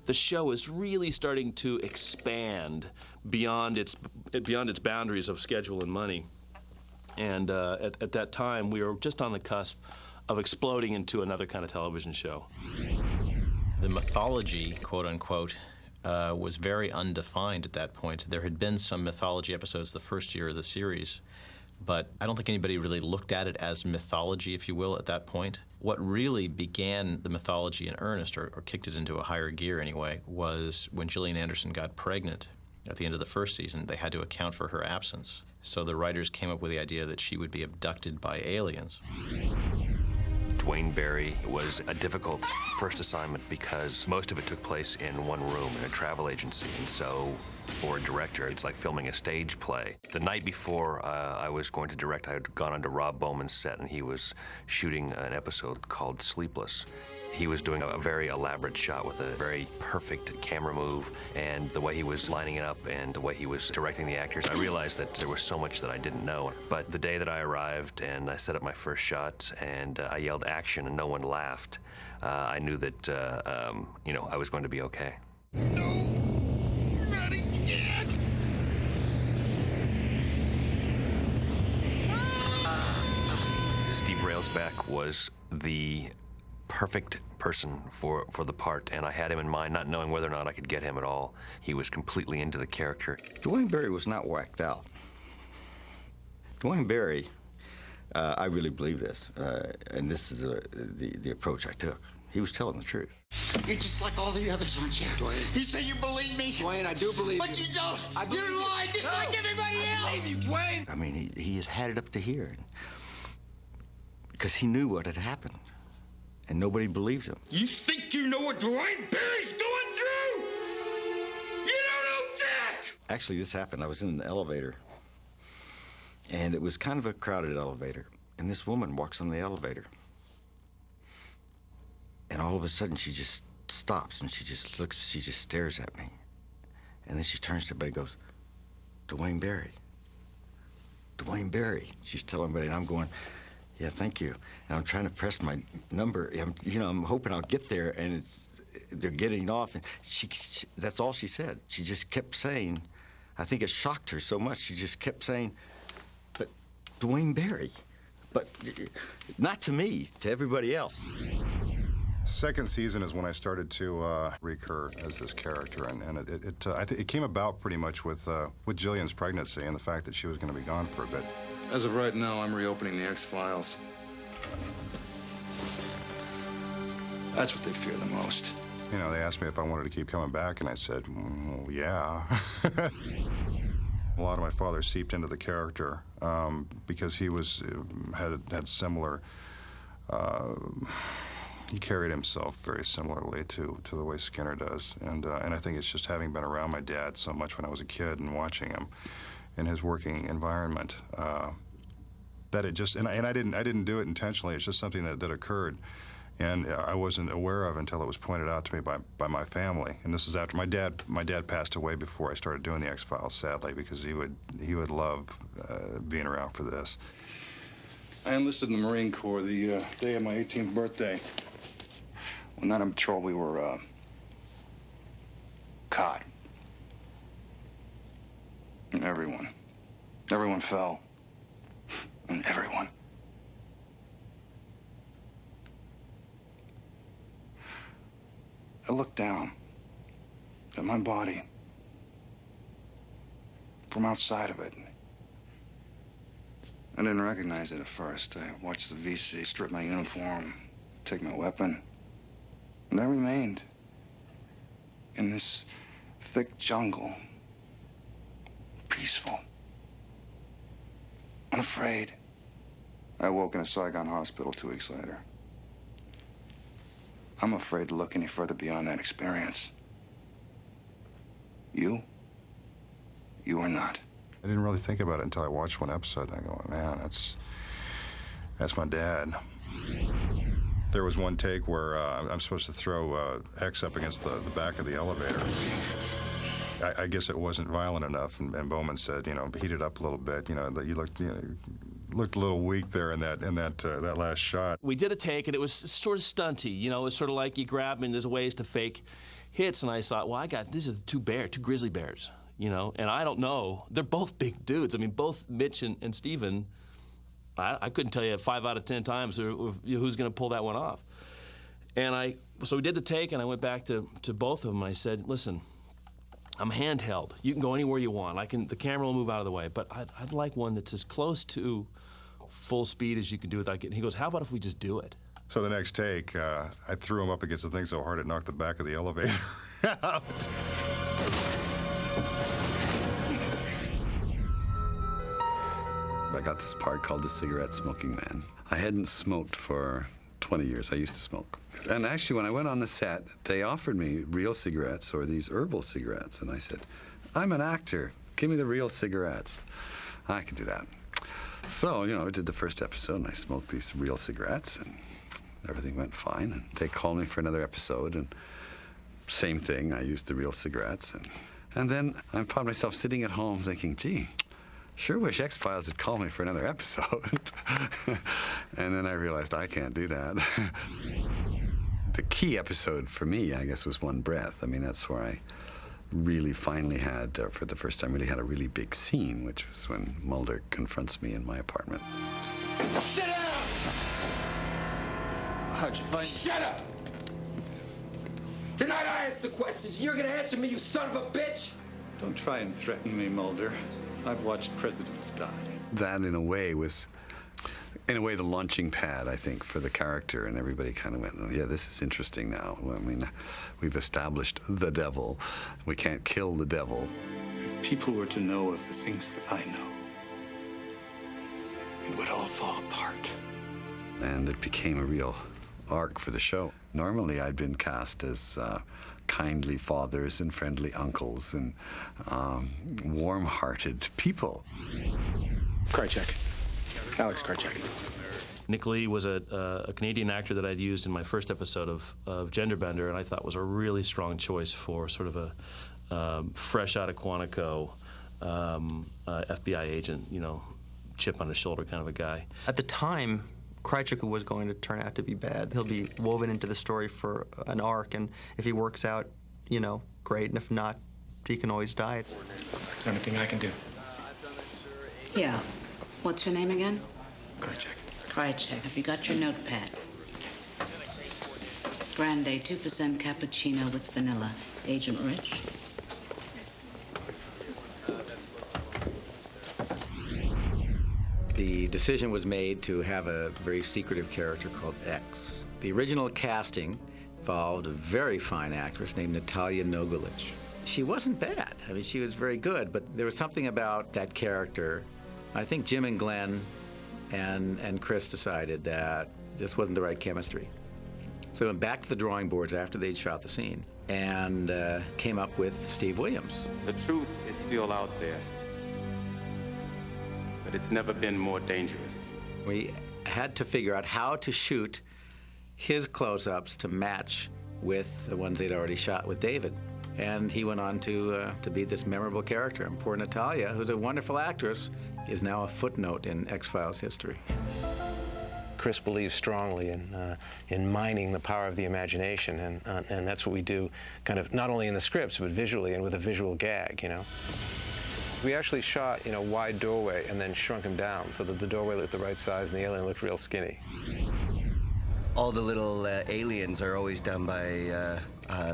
the show is really starting to expand beyond its boundaries of schedule and money. And at that time, we were just on the cusp of exploding into another kind of television show. The mythology, quote unquote, was very undefined at that point. There had been some mythology episodes the first year of the series, but I don't think anybody really looked at it as mythology, if you will, at that point. What really began the mythology in earnest, or kicked it into a higher gear anyway, was when Gillian Anderson got pregnant at the end of the first season. They had to account for her absence. So the writers came up with the idea that she would be abducted by aliens. Duane Barry was a difficult first assignment because most of it took place in one room in a travel agency, and so for a director, it's like filming a stage play. The night before I was going to direct, I had gone onto Rob Bowman's set, and he was shooting an episode called Sleepless. He was doing a very elaborate shot with a very perfect camera move, and the way he was lining it up and the way he was directing the actors, I realized that there was so much that I didn't know. But the day that I arrived and I set up my first shot and I yelled action and no one laughed, I knew that, you know, I was going to be okay. No! Not again! Steve Railsback was the perfect person for the part, and I had him in mind, not knowing whether or not I could get him at all. He was completely into the character. Duane Barry was not whacked out. Duane Barry, I really believe this, and this is the approach I took. He was telling the truth. You're just like all the others, aren't you? Duane. You say you believe me? Duane, I do believe but you. You don't. You lie just like everybody else. I believe you, Duane. I mean, he had it up to here because he knew what had happened, and nobody believed him. You think you know what Duane Barry's going through? You don't know Jack! Actually, this happened. I was in an elevator, and it was kind of a crowded elevator, and this woman walks on the elevator. And all of a sudden, she just stops, and she just looks, she just stares at me. And then she turns to everybody and goes, Duane Barry. Duane Barry. She's telling everybody, and I'm going, yeah, thank you. And I'm trying to press my number. I'm hoping I'll get there, and they're getting off. And that's all she said. She just kept saying, I think it shocked her so much, she just kept saying, but Duane Barry. But not to me, to everybody else. Second season is when I started to recur as this character, and I think it came about pretty much with Gillian's pregnancy and the fact that she was going to be gone for a bit. As of right now, I'm reopening the X-Files. That's what they fear the most. You know, they asked me if I wanted to keep coming back, and I said, well, yeah. A lot of my father seeped into the character because he had similar. He carried himself very similarly to the way Skinner does, and I think it's just having been around my dad so much when I was a kid and watching him in his working environment that it just and I didn't do it intentionally. It's just something that occurred, and I wasn't aware of until it was pointed out to me by my family. And this is after my dad passed away before I started doing the X-Files, sadly, because he would love being around for this. I enlisted in the Marine Corps the day of my 18th birthday. One night on patrol, we were caught. And everyone fell. And everyone. I looked down at my body from outside of it. I didn't recognize it at first. I watched the VC strip my uniform, take my weapon. And I remained in this thick jungle, peaceful, unafraid. I woke in a Saigon hospital 2 weeks later. I'm afraid to look any further beyond that experience. You are not. I didn't really think about it until I watched one episode, and I go, man, that's my dad. There was one take where I'm supposed to throw X up against the back of the elevator. I guess it wasn't violent enough, and Bowman said, heat it up a little bit. You looked a little weak there in that last shot. We did a take, and it was sort of stunty. It was sort of like you grab him, and there's ways to fake hits, and I thought, well, these are the two grizzly bears, you know, and I don't know. They're both big dudes. I mean, both Mitch and Steven, I couldn't tell you 5 out of 10 times who's going to pull that one off. And so we did the take, and I went back to both of them, and I said, listen, I'm handheld. You can go anywhere you want. The camera will move out of the way, but I'd like one that's as close to full speed as you can do without getting. He goes, how about if we just do it? So the next take, I threw him up against the thing so hard it knocked the back of the elevator out. I got this part called the cigarette smoking man. I hadn't smoked for 20 years. I used to smoke. And actually, when I went on the set, they offered me real cigarettes or these herbal cigarettes. And I said, I'm an actor. Give me the real cigarettes. I can do that. So, you know, I did the first episode, and I smoked these real cigarettes, and everything went fine. And they called me for another episode, and same thing. I used the real cigarettes. And then I found myself sitting at home thinking, gee, sure wish X-Files had called me for another episode. And then I realized I can't do that. The key episode for me, I guess, was One Breath. I mean, that's where I really finally had, for the first time, really had a really big scene, which was when Mulder confronts me in my apartment. Sit down! How'd you find Shut up! Tonight I ask the questions. You're gonna answer me, you son of a bitch! Don't try and threaten me, Mulder. I've watched presidents die. That, in a way, was, the launching pad, I think, for the character, and everybody kind of went, oh, yeah, this is interesting now. I mean, we've established the devil. We can't kill the devil. If people were to know of the things that I know, it would all fall apart. And it became a real arc for the show. Normally, I'd been cast as kindly fathers and friendly uncles and warm-hearted people. Krycek. Alex Krycek. Nick Lee was a Canadian actor that I'd used in my first episode of Genderbender, and I thought was a really strong choice for sort of a fresh out of Quantico FBI agent, you know, chip on his shoulder kind of a guy. At the time, Krycek was going to turn out to be bad. He'll be woven into the story for an arc, and if he works out, you know, great, and if not, he can always die. Is there anything I can do? Yeah. What's your name again? Krycek. Krycek. Have you got your notepad? Grande, 2% cappuccino with vanilla. Agent Rich? The decision was made to have a very secretive character called X. The original casting involved a very fine actress named Natalia Nogulich. She wasn't bad. I mean, she was very good, but there was something about that character. I think Jim and Glenn and Chris decided that this wasn't the right chemistry. So we went back to the drawing boards after they'd shot the scene and came up with Steve Williams. The truth is still out there, but it's never been more dangerous. We had to figure out how to shoot his close-ups to match with the ones they'd already shot with David. And he went on to be this memorable character. And poor Natalia, who's a wonderful actress, is now a footnote in X-Files history. Chris believes strongly in mining the power of the imagination, and that's what we do, kind of not only in the scripts, but visually and with a visual gag, you know. We actually shot in a wide doorway and then shrunk him down so that the doorway looked the right size and the alien looked real skinny. All the little aliens are always done by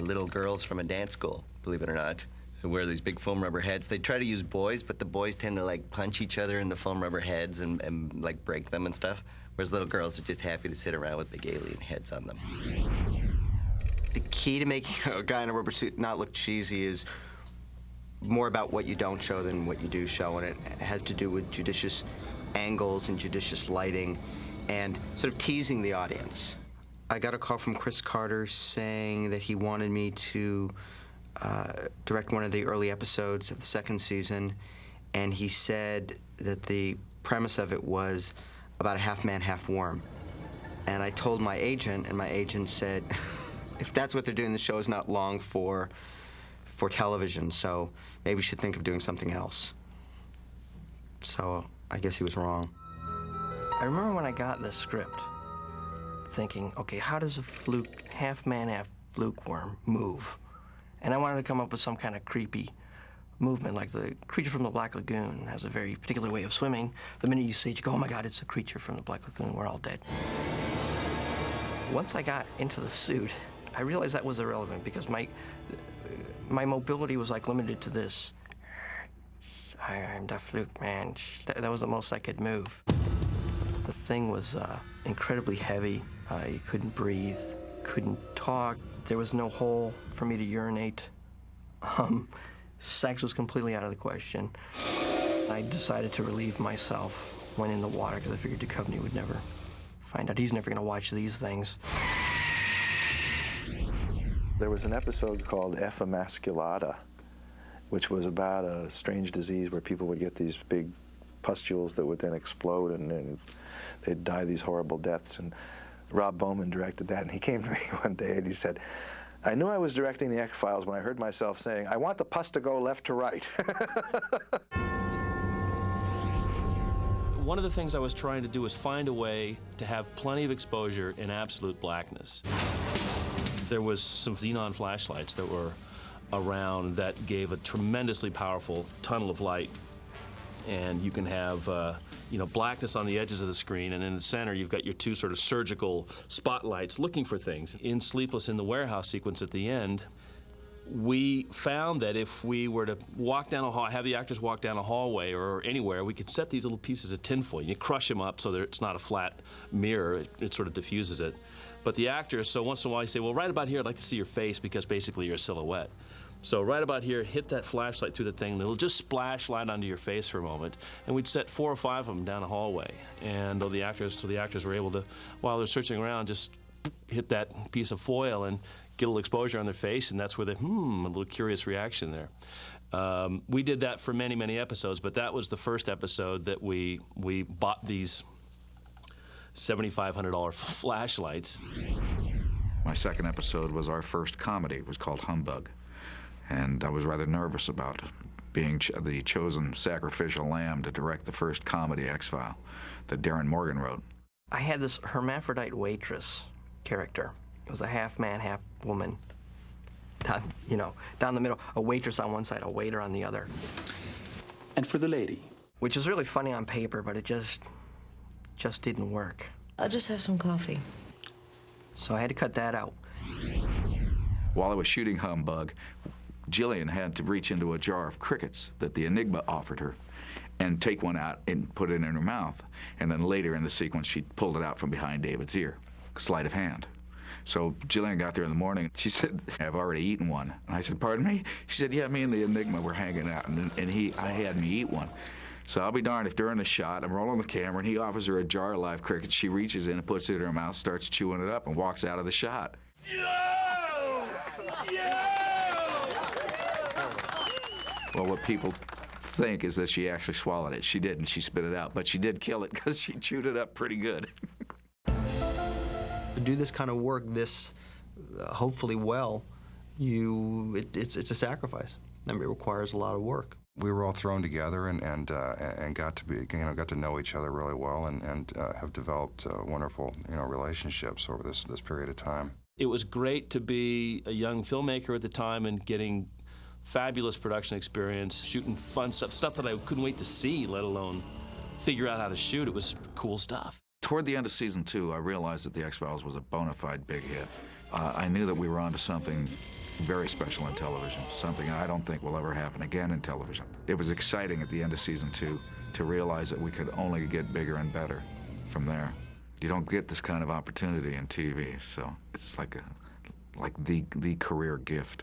little girls from a dance school, believe it or not, who wear these big foam rubber heads. They try to use boys, but the boys tend to like punch each other in the foam rubber heads and like break them and stuff, whereas little girls are just happy to sit around with big alien heads on them. The key to making a guy in a rubber suit not look cheesy is more about what you don't show than what you do show, and it has to do with judicious angles and judicious lighting and sort of teasing the audience. I got a call from Chris Carter saying that he wanted me to direct one of the early episodes of the second season, and he said that the premise of it was about a half-man, half-worm. And I told my agent, and my agent said, if that's what they're doing, the show is not long for television, so maybe we should think of doing something else. So I guess he was wrong. I remember when I got the script, thinking, okay, how does a fluke, half-man, half-fluke worm move? And I wanted to come up with some kind of creepy movement, like the creature from the Black Lagoon has a very particular way of swimming. The minute you see it, you go, oh my God, it's a creature from the Black Lagoon, we're all dead. Once I got into the suit, I realized that was irrelevant because my mobility was like limited to this. I'm Duff Luke, man. That was the most I could move. The thing was incredibly heavy. You couldn't breathe, couldn't talk. There was no hole for me to urinate. Sex was completely out of the question. I decided to relieve myself, went in the water because I figured Duchovny would never find out. He's never going to watch these things. There was an episode called Efemasculator, which was about a strange disease where people would get these big pustules that would then explode and they'd die these horrible deaths. And Rob Bowman directed that, and he came to me one day and he said, I knew I was directing the X-Files when I heard myself saying, I want the pus to go left to right. One of the things I was trying to do was find a way to have plenty of exposure in absolute blackness. There was some xenon flashlights that were around that gave a tremendously powerful tunnel of light. And you can have blackness on the edges of the screen, and in the center you've got your two sort of surgical spotlights looking for things. In Sleepless in the Warehouse sequence at the end, we found that if we were to walk down a hall, have the actors walk down a hallway or anywhere, we could set these little pieces of tinfoil. You crush them up so that it's not a flat mirror, it sort of diffuses it. But the actors, so once in a while you say, well, right about here I'd like to see your face because basically you're a silhouette. So right about here, hit that flashlight through the thing, and it'll just splash light onto your face for a moment. And we'd set 4 or 5 of them down a hallway. And the actors were able to, while they're searching around, just hit that piece of foil and get a little exposure on their face, and that's where a little curious reaction there. We did that for many, many episodes, but that was the first episode that we bought these $7,500 flashlights. My second episode was our first comedy. It was called Humbug. And I was rather nervous about being the chosen sacrificial lamb to direct the first comedy X-File that Darren Morgan wrote. I had this hermaphrodite waitress character. It was a half man, half woman. Down the middle, a waitress on one side, a waiter on the other. And for the lady? Which is really funny on paper, but it just didn't work. I'll just have some coffee. So I had to cut that out. While I was shooting Humbug, Jillian had to reach into a jar of crickets that the Enigma offered her and take one out and put it in her mouth. And then later in the sequence, she pulled it out from behind David's ear, sleight of hand. So Jillian got there in the morning. She said, I've already eaten one. And I said, pardon me? She said, yeah, me and the Enigma were hanging out, and I had me eat one. So I'll be darned if during the shot, I'm rolling the camera, and he offers her a jar of live crickets. She reaches in and puts it in her mouth, starts chewing it up, and walks out of the shot. Well, what people think is that she actually swallowed it. She didn't. She spit it out. But she did kill it because she chewed it up pretty good. To do this kind of work this hopefully well, it's a sacrifice. I mean, it requires a lot of work. We were all thrown together and got to know each other really well and have developed wonderful relationships over this period of time. It was great to be a young filmmaker at the time and getting fabulous production experience, shooting fun stuff that I couldn't wait to see, let alone figure out how to shoot. It was cool stuff. Toward the end of season 2, I realized that The X-Files was a bona fide big hit. I knew that we were onto something very special in television, something I don't think will ever happen again in television. It was exciting at the end of season 2 to realize that we could only get bigger and better from there. You don't get this kind of opportunity in TV, so it's like the career gift.